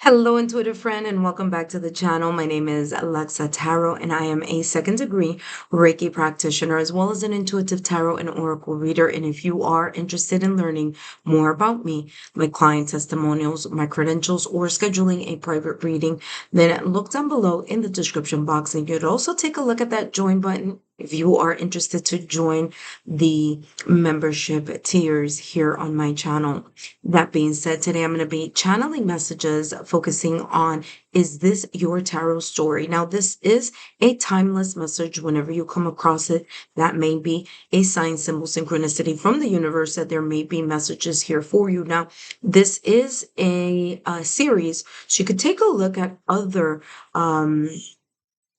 Hello, intuitive friend, and welcome back to the channel. My name is Lexa Tarot, and I am a second degree Reiki practitioner as well as an intuitive tarot and oracle reader. And if you are interested in learning more about me, my client testimonials, my credentials, or scheduling a private reading, then look down below in the description box. And you'd also take a look at that join button if you are interested to join the membership tiers here on my channel. That being said, today I'm going to be channeling messages focusing on, is this your tarot story? Now, this is a timeless message. Whenever you come across it, that may be a sign, symbol, synchronicity from the universe that there may be messages here for you. Now, this is a series, so you could take a look at other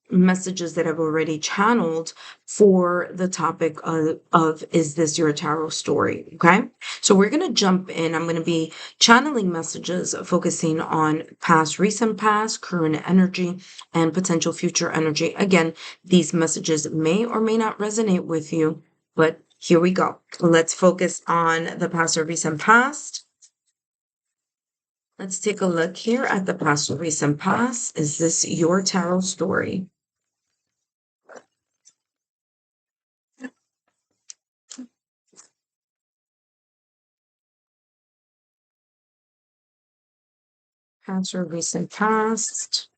messages that I've already channeled for the topic of is this your tarot story? Okay, so we're going to jump in. I'm going to be channeling messages focusing on past, recent past, current energy, and potential future energy. Again, these messages may or may not resonate with you, but here we go. Let's focus on the past or recent past. Let's take a look here at the past or recent past. Is this your tarot story? Past or recent past.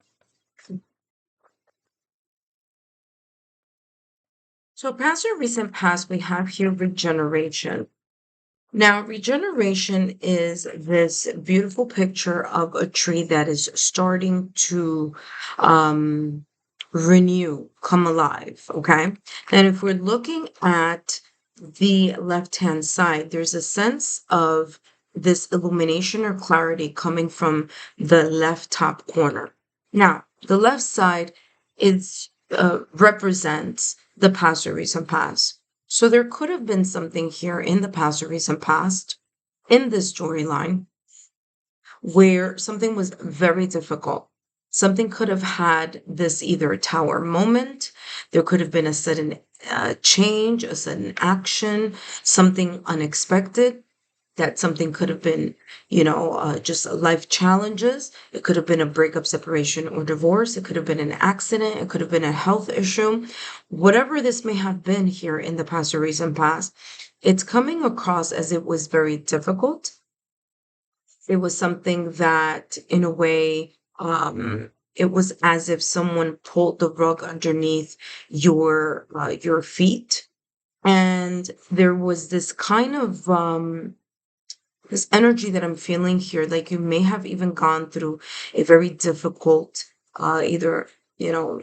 So past or recent past, we have here regeneration. Now, regeneration is this beautiful picture of a tree that is starting to renew, come alive. Okay. And if we're looking at the left-hand side, there's a sense of this illumination or clarity coming from the left top corner. Now, the left side is represents the past or recent past. So there could have been something here in the past or recent past in this storyline where something was very difficult. Something could have had this either tower moment. There could have been a sudden change, a sudden action, something unexpected. That something could have been, just life challenges. It could have been a breakup, separation, or divorce. It could have been an accident. It could have been a health issue. Whatever this may have been here in the past or recent past, it's coming across as it was very difficult. It was something that, in a way, it was as if someone pulled the rug underneath your feet, and there was this kind of this energy that I'm feeling here, like you may have even gone through a very difficult, either, you know,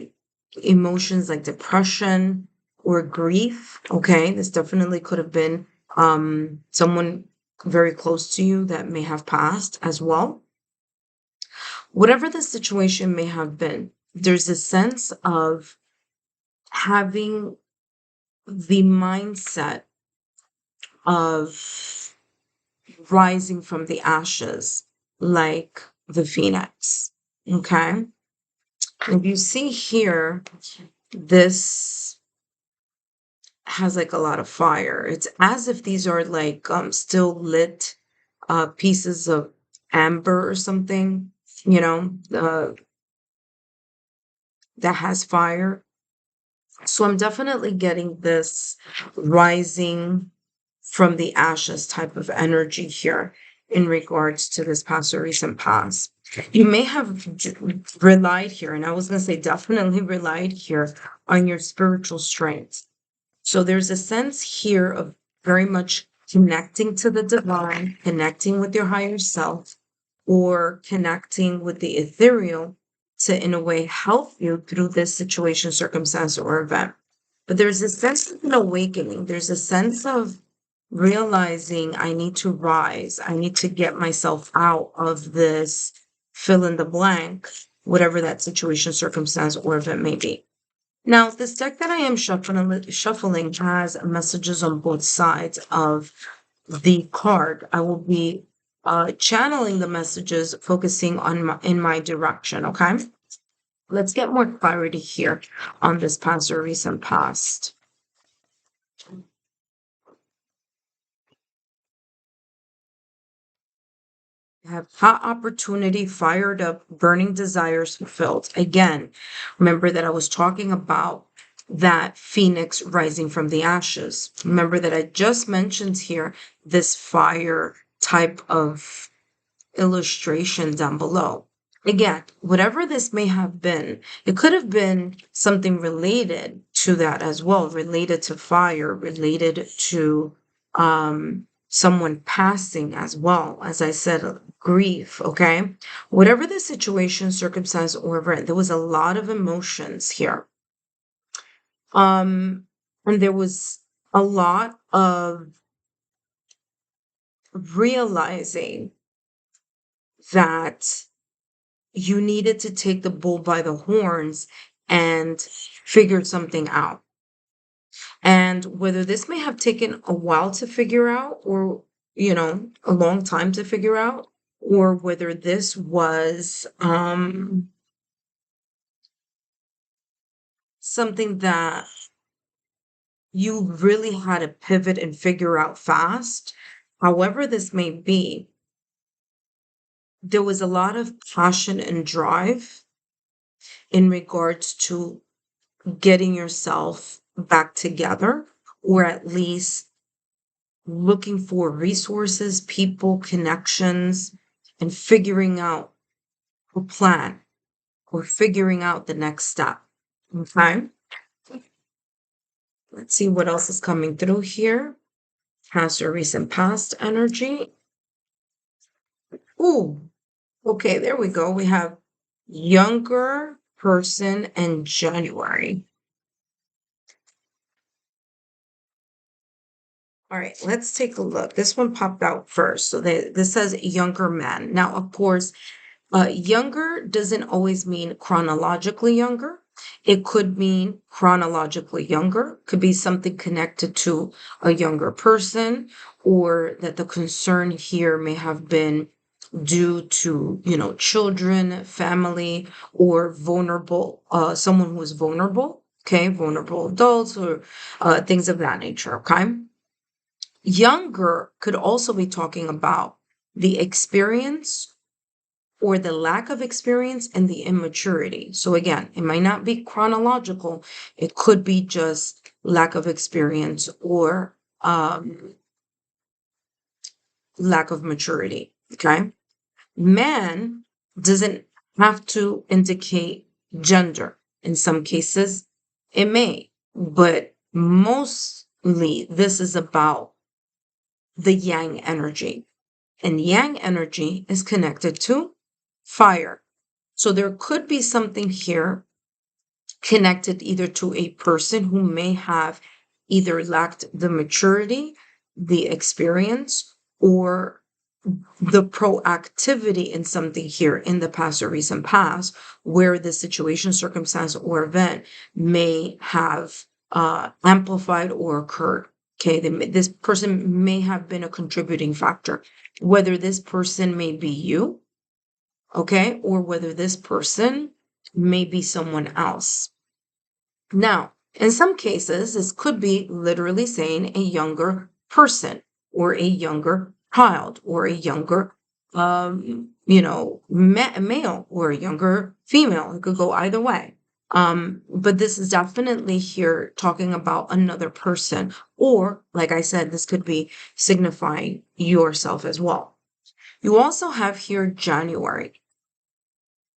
emotions like depression or grief. Okay. This definitely could have been someone very close to you that may have passed as well. Whatever the situation may have been, there's a sense of having the mindset of rising from the ashes like the phoenix. Okay. If you see here, this has like a lot of fire. It's as if these are like still lit pieces of amber or something, that has fire. So I'm definitely getting this rising from the ashes type of energy here in regards to this past or recent past. You may have relied here, and I was going to say definitely relied here on your spiritual strength. So there's a sense here of very much connecting to the divine, connecting with your higher self, or connecting with the ethereal to, in a way, help you through this situation, circumstance, or event. But there's a sense of an awakening. There's a sense of realizing I need to rise. I need to get myself out of this fill in the blank, whatever that situation, circumstance, or event may be. Now, this deck that I am shuffling has messages on both sides of the card. I will be channeling the messages, focusing on in my direction. Okay, let's get more clarity here on this past or recent past. Have hot opportunity fired up, burning desires fulfilled. Again, remember that I was talking about that phoenix rising from the ashes. Remember that I just mentioned here this fire type of illustration down below. Again, whatever this may have been, it could have been something related to that as well, related to fire, related to someone passing as well. As I said, grief, okay? Whatever the situation, circumstance, or event, there was a lot of emotions here. And there was a lot of realizing that you needed to take the bull by the horns and figure something out. And whether this may have taken a while to figure out, or, a long time to figure out, or whether this was something that you really had to pivot and figure out fast. However, this may be, there was a lot of passion and drive in regards to getting yourself back together, or at least looking for resources, people, connections, and figuring out a plan or figuring out the next step. Okay. Let's see what else is coming through here. Past or recent past energy. Ooh, okay, there we go. We have younger person and January. All right, let's take a look. This one popped out first. So this says younger man. Now, of course, younger doesn't always mean chronologically younger. It could mean chronologically younger, could be something connected to a younger person, or that the concern here may have been due to, children, family, or vulnerable, someone who is vulnerable, okay, vulnerable adults, or things of that nature, okay? Younger could also be talking about the experience or the lack of experience and the immaturity. So again, it might not be chronological. It could be just lack of experience or lack of maturity. Okay. Man doesn't have to indicate gender. In some cases, it may, but mostly this is about the yang energy. And yang energy is connected to fire. So there could be something here connected either to a person who may have either lacked the maturity, the experience, or the proactivity in something here in the past or recent past, where the situation, circumstance, or event may have amplified or occurred. Okay, this person may have been a contributing factor, whether this person may be you, okay, or whether this person may be someone else. Now, in some cases, this could be literally saying a younger person or a younger child or a younger, male or a younger female. It could go either way. But this is definitely here talking about another person, or like I said, this could be signifying yourself as well. You also have here January.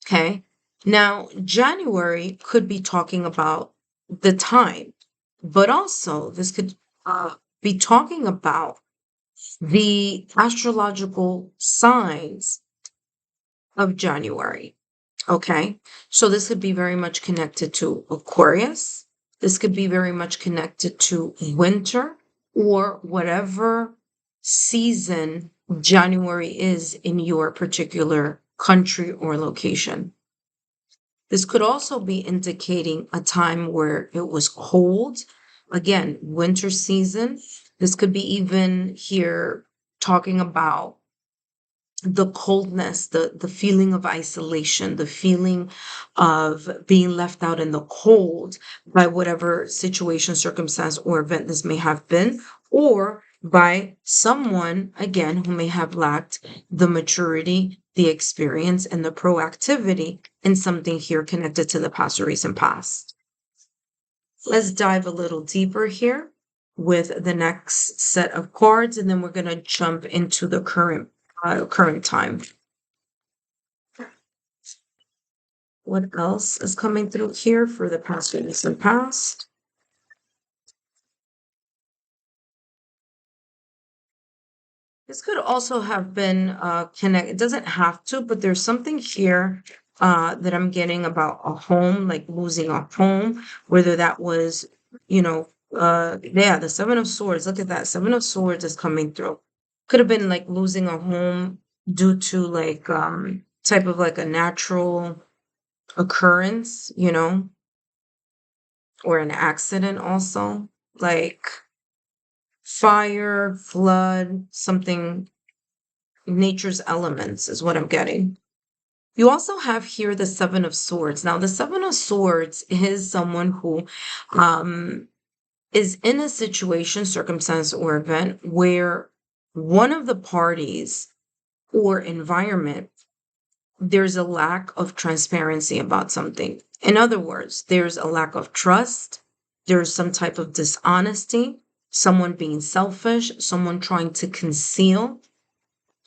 Okay. Now, January could be talking about the time, but also this could be talking about the astrological signs of January. Okay. So this could be very much connected to Aquarius. This could be very much connected to winter, or whatever season January is in your particular country or location. This could also be indicating a time where it was cold. Again, winter season. This could be even here talking about the coldness, the feeling of isolation, the feeling of being left out in the cold by whatever situation, circumstance, or event this may have been. Or by someone, again, who may have lacked the maturity, the experience, and the proactivity in something here connected to the past or recent past. Let's dive a little deeper here with the next set of cards, and then we're going to jump into the current time. What else is coming through here for the past, recent past? This could also have been connected. It doesn't have to, but there's something here that I'm getting about a home, like losing a home, whether that was, the Seven of Swords. Look at that. Seven of Swords is coming through. Could have been like losing a home due to like type of like a natural occurrence, or an accident also. Like fire, flood, something, nature's elements is what I'm getting. You also have here the Seven of Swords. Now, the Seven of Swords is someone who is in a situation, circumstance, or event where one of the parties or environment, there's a lack of transparency about something. In other words, there's a lack of trust, there's some type of dishonesty, someone being selfish, someone trying to conceal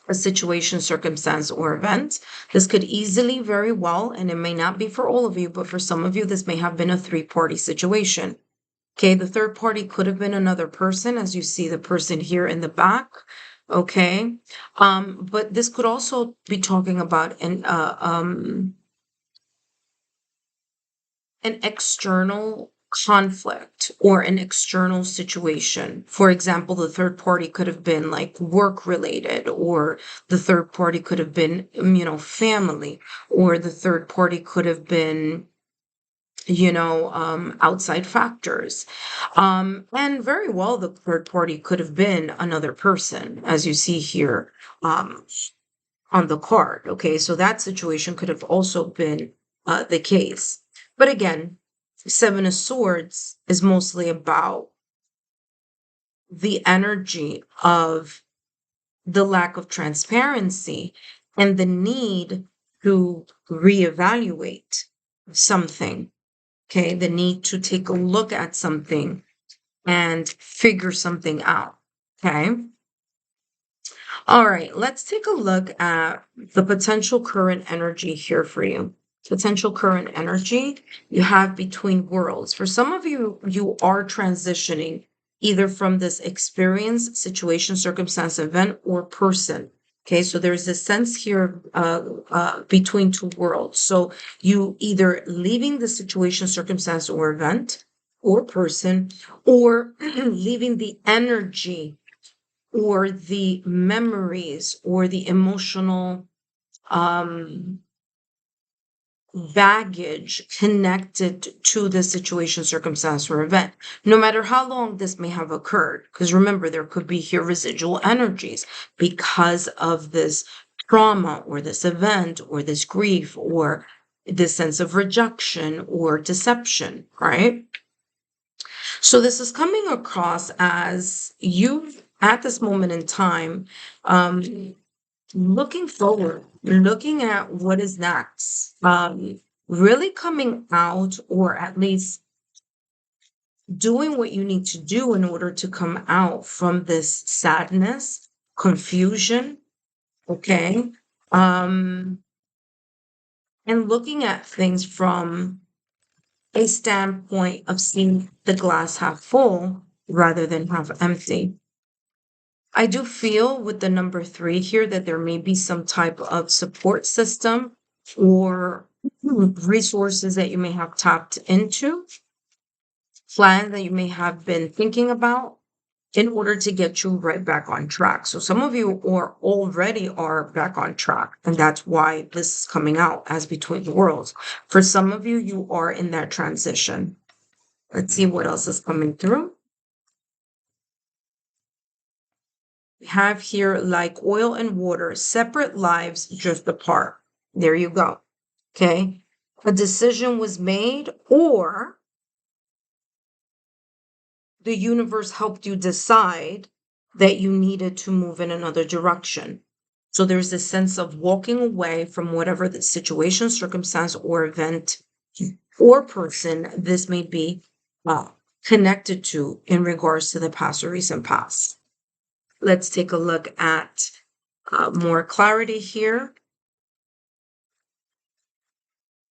a situation, circumstance, or event. This could easily, very well, and it may not be for all of you, but for some of you, this may have been a three-party situation. Okay, the third party could have been another person, as you see the person here in the back. Okay, but this could also be talking about an external conflict or an external situation. For example, the third party could have been like work related, or the third party could have been, family, or the third party could have been, outside factors. And very well, the third party could have been another person, as you see here on the card. Okay, so that situation could have also been the case. But again, Seven of Swords is mostly about the energy of the lack of transparency and the need to reevaluate something. Okay, the need to take a look at something and figure something out. Okay. All right, let's take a look at the potential current energy here for you. Potential current energy you have between worlds. For some of you, you are transitioning either from this experience, situation, circumstance, event, or person. Okay, so there's a sense here between two worlds. So you either leaving the situation, circumstance, or event, or person, or leaving the energy or the memories or the emotional um, baggage connected to the situation, circumstance, or event, no matter how long this may have occurred. Because remember, there could be here residual energies because of this trauma or this event or this grief or this sense of rejection or deception, right? So this is coming across as you at this moment in time, looking forward, looking at what is next, really coming out, or at least doing what you need to do in order to come out from this sadness, confusion, okay? And looking at things from a standpoint of seeing the glass half full rather than half empty. I do feel with the number three here that there may be some type of support system or resources that you may have tapped into, plans that you may have been thinking about in order to get you right back on track. So some of you already are back on track, and that's why this is coming out as between the worlds. For some of you, you are in that transition. Let's see what else is coming through. We have here like oil and water, separate lives drift apart. There you go. Okay. A decision was made, or the universe helped you decide that you needed to move in another direction. So there's this sense of walking away from whatever the situation, circumstance, or event or person this may be uh, connected to in regards to the past or recent past. Let's take a look at more clarity here.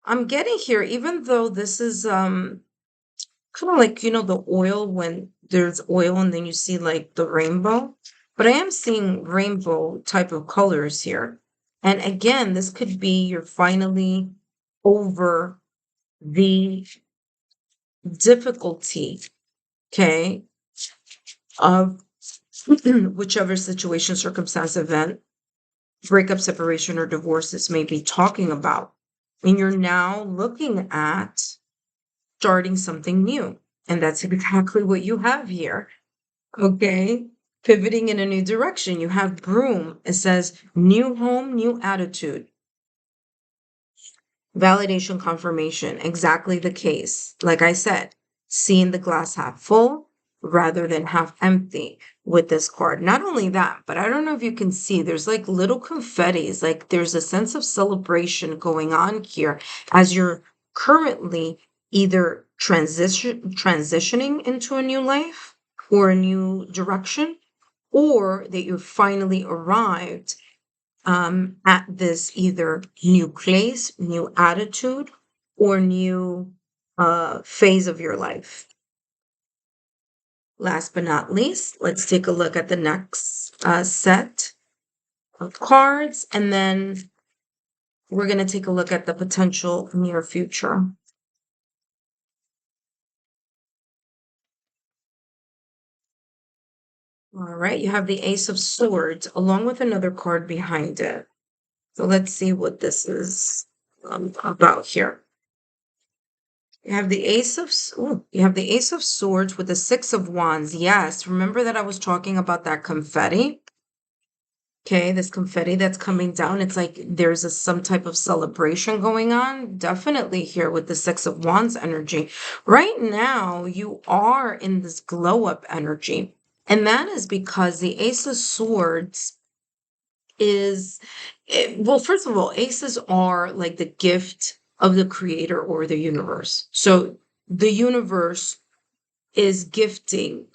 I'm getting here, even though this is kind of like, the oil when there's oil and then you see like the rainbow, but I am seeing rainbow type of colors here. And again, this could be you're finally over the difficulty, okay, of whichever situation, circumstance, event, breakup, separation, or divorce this may be talking about. And you're now looking at starting something new. And that's exactly what you have here. Okay. Pivoting in a new direction. You have broom. It says new home, new attitude. Validation, confirmation. Exactly the case. Like I said, seeing the glass half full rather than half empty with this card. Not only that, but I don't know if you can see, there's like little confettis, like there's a sense of celebration going on here as you're currently either transitioning into a new life or a new direction, or that you finally arrived at this either new place, new attitude, or new phase of your life. Last but not least, let's take a look at the next set of cards, and then we're going to take a look at the potential near future. All right, you have the Ace of Swords along with another card behind it. So let's see what this is about here. You have the you have the Ace of Swords with the Six of Wands. Yes, remember that I was talking about that confetti? Okay, this confetti that's coming down. It's like there's some type of celebration going on. Definitely here with the Six of Wands energy. Right now, you are in this glow up energy. And that is because the Ace of Swords is, well, first of all, aces are like the gift of the creator or the universe. So the universe is gifting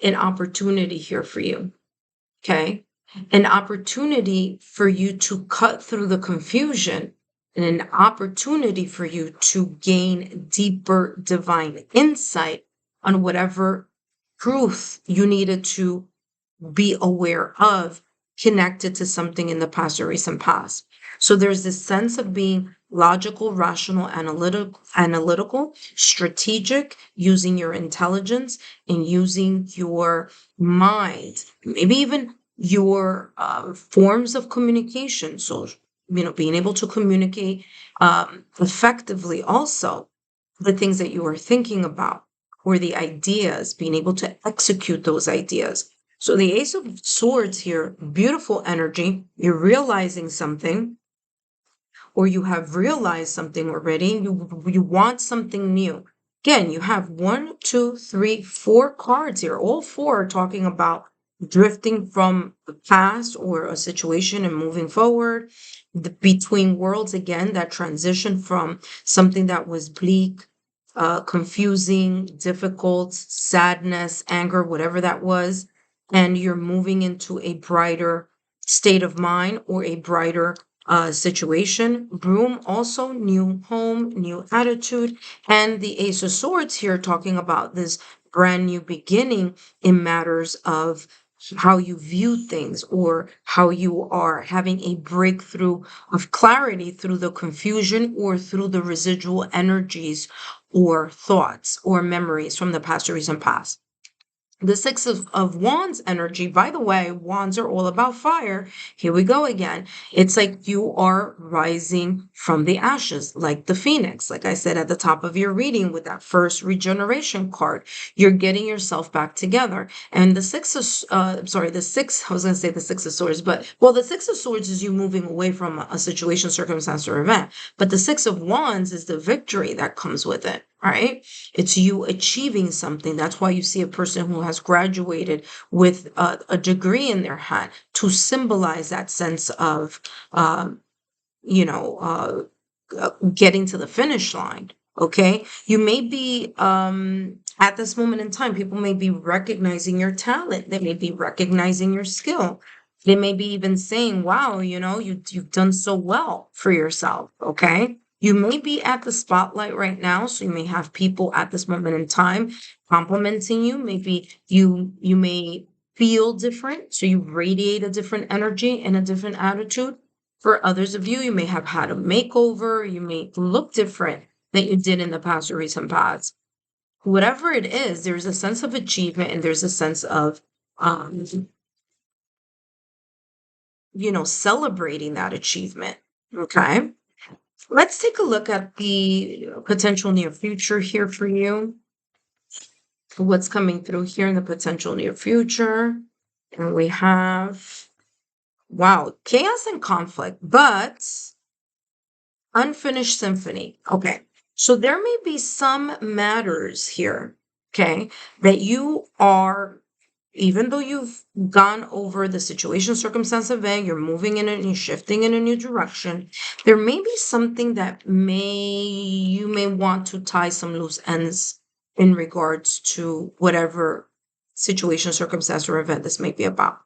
an opportunity here for you. Okay. An opportunity for you to cut through the confusion and an opportunity for you to gain deeper divine insight on whatever truth you needed to be aware of connected to something in the past or recent past. So there's this sense of being logical, rational, analytical, strategic, using your intelligence and using your mind, maybe even your forms of communication. So, being able to communicate effectively also the things that you are thinking about or the ideas, being able to execute those ideas. So the Ace of Swords here, beautiful energy. You're realizing something, or you have realized something already, and you want something new. Again, you have one, two, three, four cards here. All four are talking about drifting from the past or a situation and moving forward. The between worlds again, that transition from something that was bleak, confusing, difficult, sadness, anger, whatever that was, and you're moving into a brighter state of mind or a brighter situation. Broom also new home, new attitude, and the Ace of Swords here talking about this brand new beginning in matters of how you view things or how you are having a breakthrough of clarity through the confusion or through the residual energies or thoughts or memories from the past or recent past. The Six of Wands energy, by the way, wands are all about fire. Here we go again. It's like you are rising from the ashes, like the phoenix, like I said at the top of your reading with that first regeneration card. You're getting yourself back together. And the I was going to say the Six of Swords, but well, the Six of Swords is you moving away from a situation, circumstance, or event. But the Six of Wands is the victory that comes with it, right? It's you achieving something. That's why you see a person who has graduated with a degree in their hand to symbolize that sense of, um, you know, getting to the finish line. Okay. You may be, at this moment in time, people may be recognizing your talent. They may be recognizing your skill. They may be even saying, wow, you've done so well for yourself. Okay. You may be at the spotlight right now. So you may have people at this moment in time complimenting you. Maybe you may feel different. So you radiate a different energy and a different attitude. For others of you, you may have had a makeover, you may look different than you did in the past or recent past. Whatever it is, there's a sense of achievement and there's a sense of, um, celebrating that achievement. Okay. Let's take a look at the potential near future here for you. What's coming through here in the potential near future. And we have, wow, chaos and conflict, but unfinished symphony. Okay. So there may be some matters here, okay, that you are, even though you've gone over the situation, circumstance, event, you're moving in and you're shifting in a new direction, there may be something that you may want to tie some loose ends in regards to whatever situation, circumstance, or event this may be about.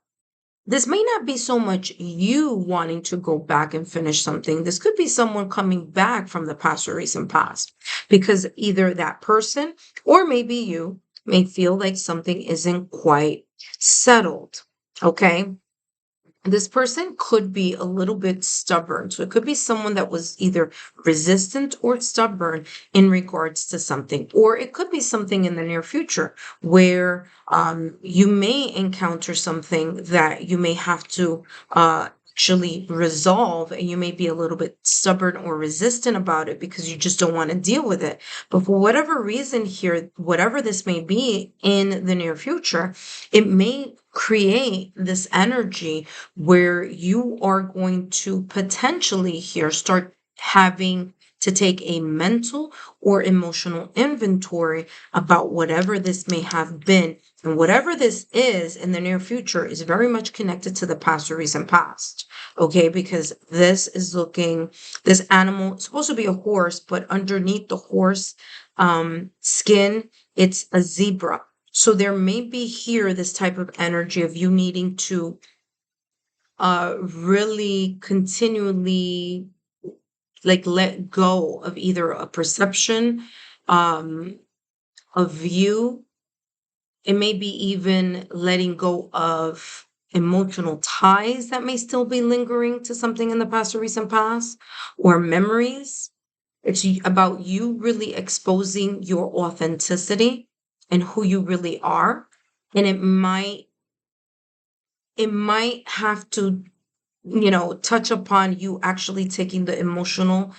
This may not be so much you wanting to go back and finish something. This could be someone coming back from the past or recent past because either that person or maybe you may feel like something isn't quite settled. Okay. This person could be a little bit stubborn. So it could be someone that was either resistant or stubborn in regards to something, or it could be something in the near future where you may encounter something that you may have to actually resolve, and you may be a little bit stubborn or resistant about it because you just don't want to deal with it. But for whatever reason here, whatever this may be in the near future, it may create this energy where you are going to potentially here start having to take a mental or emotional inventory about whatever this may have been. And whatever this is in the near future is very much connected to the past or recent past. Okay, because this animal is supposed to be a horse, but underneath the horse skin, it's a zebra. So there may be here this type of energy of you needing to really continually like let go of either a perception, um, a view. It may be even letting go of emotional ties that may still be lingering to something in the past or recent past, or memories. It's about you really exposing your authenticity and who you really are. And it might have to, touch upon you actually taking the emotional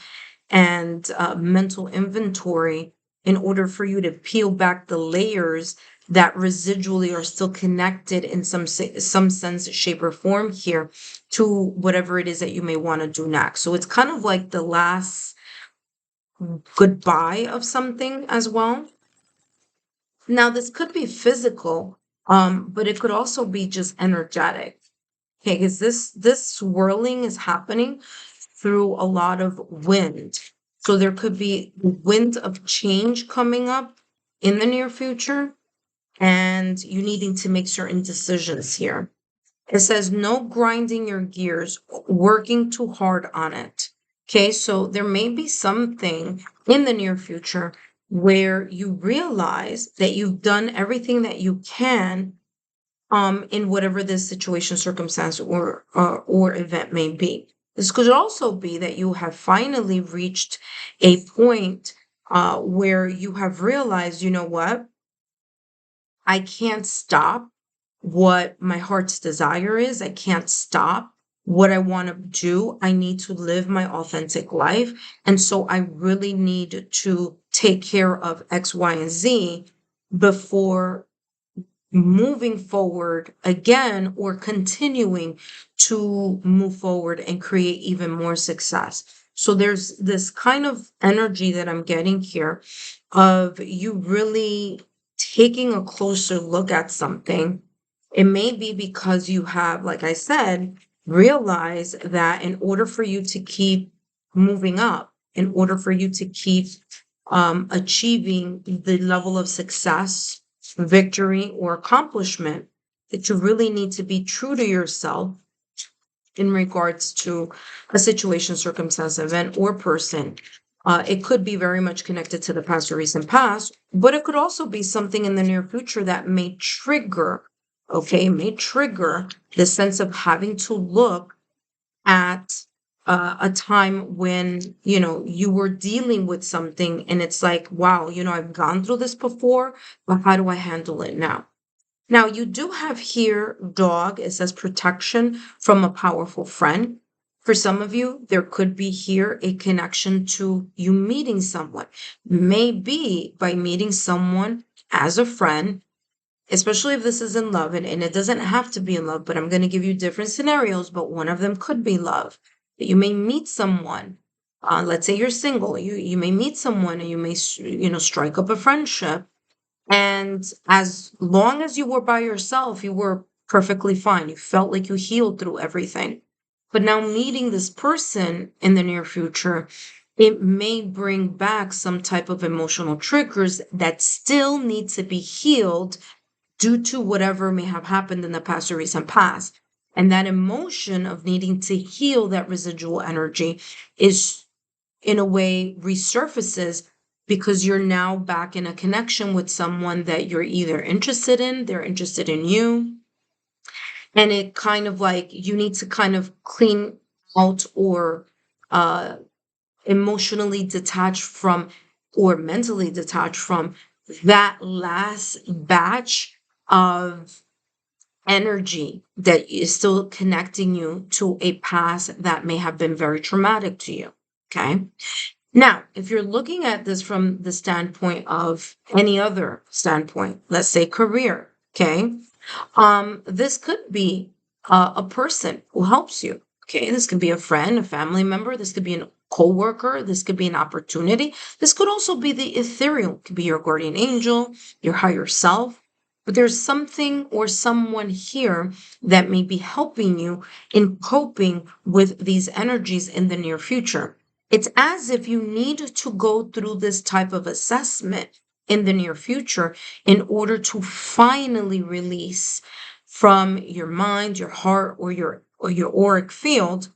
and mental inventory in order for you to peel back the layers that residually are still connected in some sense, shape, or form here to whatever it is that you may want to do next. So it's kind of like the last goodbye of something as well. Now, this could be physical, but it could also be just energetic. Okay, because this swirling is happening through a lot of wind. So there could be wind of change coming up in the near future, and you needing to make certain decisions here. It says no grinding your gears, working too hard on it. Okay, so there may be something in the near future where you realize that you've done everything that you can in whatever this situation, circumstance, or event may be. This could also be that you have finally reached a point where you have realized, you know what, I can't stop what my heart's desire is. I can't stop what I want to do. I need to live my authentic life. And so I really need to take care of X, Y, and Z before moving forward again or continuing to move forward and create even more success. So there's this kind of energy that I'm getting here of you really taking a closer look at something. It may be because you have, like I said, realize that in order for you to keep moving up, in order for you to keep achieving the level of success, victory, or accomplishment, that you really need to be true to yourself in regards to a situation, circumstance, event, or person. It could be very much connected to the past or recent past, but it could also be something in the near future that may trigger, okay, may trigger the sense of having to look at a time when, you were dealing with something and it's like, wow, I've gone through this before, but how do I handle it now? Now, you do have here dog. It says protection from a powerful friend. For some of you, there could be here a connection to you meeting someone. Maybe by meeting someone as a friend, especially if this is in love, and it doesn't have to be in love, but I'm going to give you different scenarios, but one of them could be love. You may meet someone. Let's say you're single. You may meet someone and you may, strike up a friendship, and as long as you were by yourself, you were perfectly fine. You felt like you healed through everything. But now meeting this person in the near future, it may bring back some type of emotional triggers that still need to be healed due to whatever may have happened in the past or recent past. And that emotion of needing to heal that residual energy is in a way resurfaces because you're now back in a connection with someone that you're either interested in, they're interested in you, and it kind of like you need to kind of clean out or uh emotionally detach from or mentally detach from that last batch of energy that is still connecting you to a past that may have been very traumatic to you. Okay. Now, if you're looking at this from the standpoint of any other standpoint, let's say career, okay? This could be a person who helps you. Okay, this could be a friend, a family member. This could be a coworker. This could be an opportunity. This could also be the ethereal. It could be your guardian angel, your higher self. But there's something or someone here that may be helping you in coping with these energies in the near future. It's as if you need to go through this type of assessment in the near future in order to finally release from your mind, your heart, or your auric field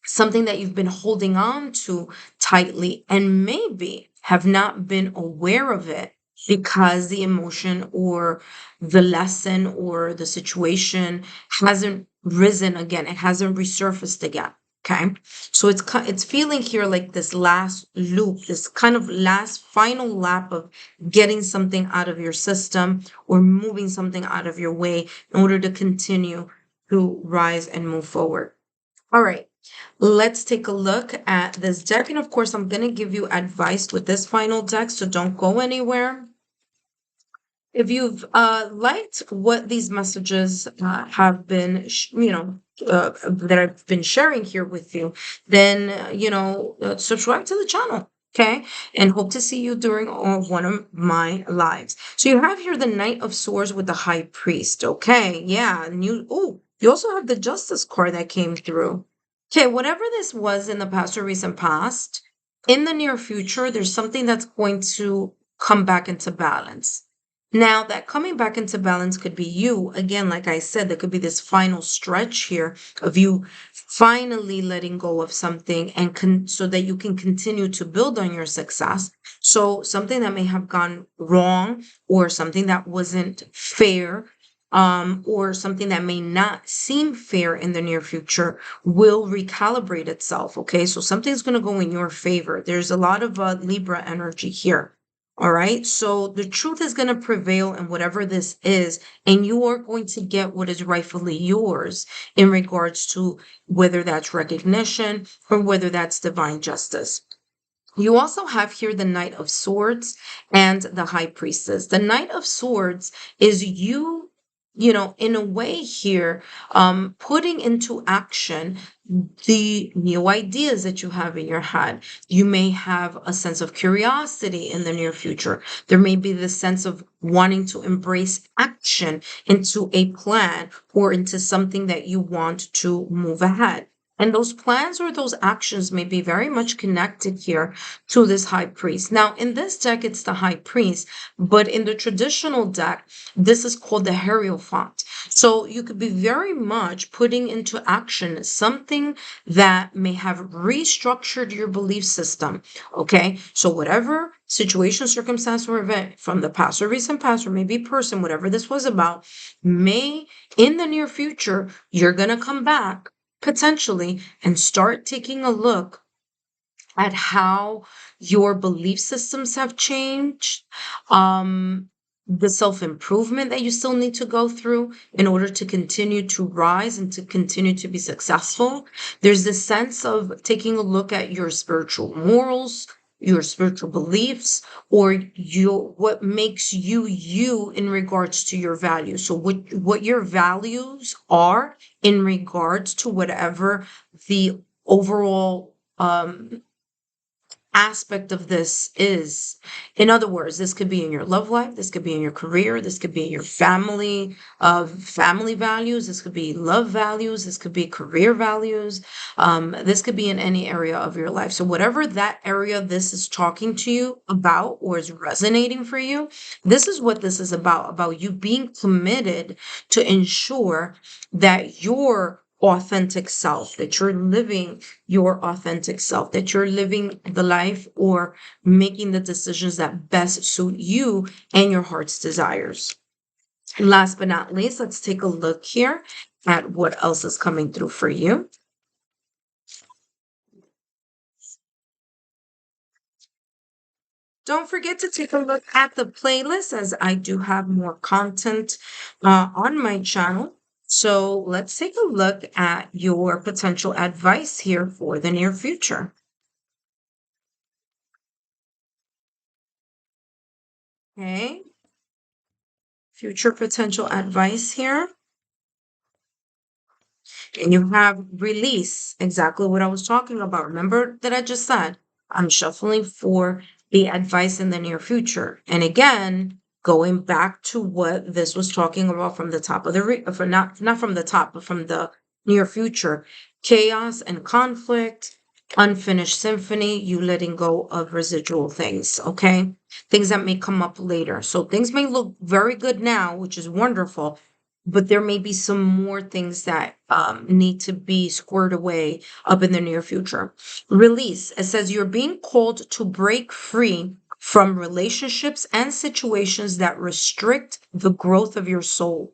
something that you've been holding on to tightly and maybe have not been aware of it because the emotion or the lesson or the situation hasn't risen again, it hasn't resurfaced again. Okay, so it's feeling here like this last loop, this kind of last final lap of getting something out of your system or moving something out of your way in order to continue to rise and move forward. All right, let's take a look at this deck. And of course, I'm going to give you advice with this final deck, so don't go anywhere. If you've liked what these messages have been, that I've been sharing here with you, then, subscribe to the channel. Okay. And hope to see you during one of my lives. So you have here the Knight of Swords with the High Priest. Okay. Yeah. And you also have the Justice card that came through. Okay. Whatever this was in the past or recent past, in the near future, there's something that's going to come back into balance. Now, that coming back into balance could be you. Again, like I said, there could be this final stretch here of you finally letting go of something and so that you can continue to build on your success. So, something that may have gone wrong or something that wasn't fair, or something that may not seem fair in the near future will recalibrate itself. Okay, so something's going to go in your favor. There's a lot of Libra energy here. All right. So the truth is going to prevail in whatever this is, and you are going to get what is rightfully yours in regards to whether that's recognition or whether that's divine justice. You also have here the Knight of Swords and the High Priestess. The Knight of Swords is you in a way here, putting into action the new ideas that you have in your head. You may have a sense of curiosity in the near future. There may be this sense of wanting to embrace action into a plan or into something that you want to move ahead. And those plans or those actions may be very much connected here to this high priest. Now, in this deck, it's the high priest, but in the traditional deck, this is called the Hierophant. So you could be very much putting into action something that may have restructured your belief system. Okay. So whatever situation, circumstance, or event from the past or recent past, or maybe person, whatever this was about, may in the near future, you're going to come back potentially and start taking a look at how your belief systems have changed, the self improvement that you still need to go through in order to continue to rise and to continue to be successful. There's this sense of taking a look at your spiritual morals, your spiritual beliefs, or your what makes you you in regards to your values. So what your values are in regards to whatever the overall aspect of this is. In other words, this could be in your love life, this could be in your career, this could be in your family values, this could be love values, this could be career values, this could be in any area of your life. So whatever that area this is talking to you about or is resonating for you, this is what this is about you being committed to ensure that your authentic self, that you're living your authentic self, that you're living the life or making the decisions that best suit you and your heart's desires. Last but not least, let's take a look here at what else is coming through for you. Don't forget to take a look at the playlist as I do have more content on my channel. So let's take a look at your potential advice here for the near future. Okay, future potential advice here. And you have release, exactly what I was talking about. Remember that I just said I'm shuffling for the advice in the near future. And again, going back to what this was talking about from the top of the for not from the top, but from the near future, chaos and conflict, unfinished symphony, you letting go of residual things, okay? Things that may come up later. So things may look very good now, which is wonderful, but there may be some more things that need to be squared away up in the near future. Release. It says you're being called to break free from relationships and situations that restrict the growth of your soul.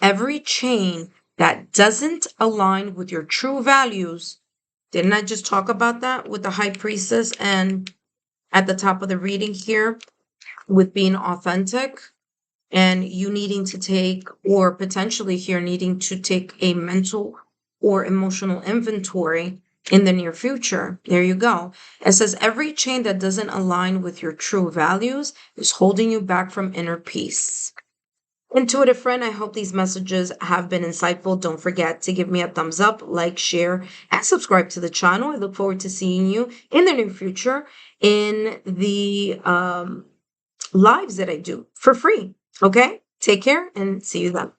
Every chain that doesn't align with your true values. Didn't I just talk about that with the high priestess and at the top of the reading here with being authentic? And you needing to take, or potentially here needing to take a mental or emotional inventory in the near future. There you go. It says every chain that doesn't align with your true values is holding you back from inner peace. Intuitive friend, I hope these messages have been insightful. Don't forget to give me a thumbs up, like, share, and subscribe to the channel. I look forward to seeing you in the near future in the lives that I do for free. Okay? Take care and see you then.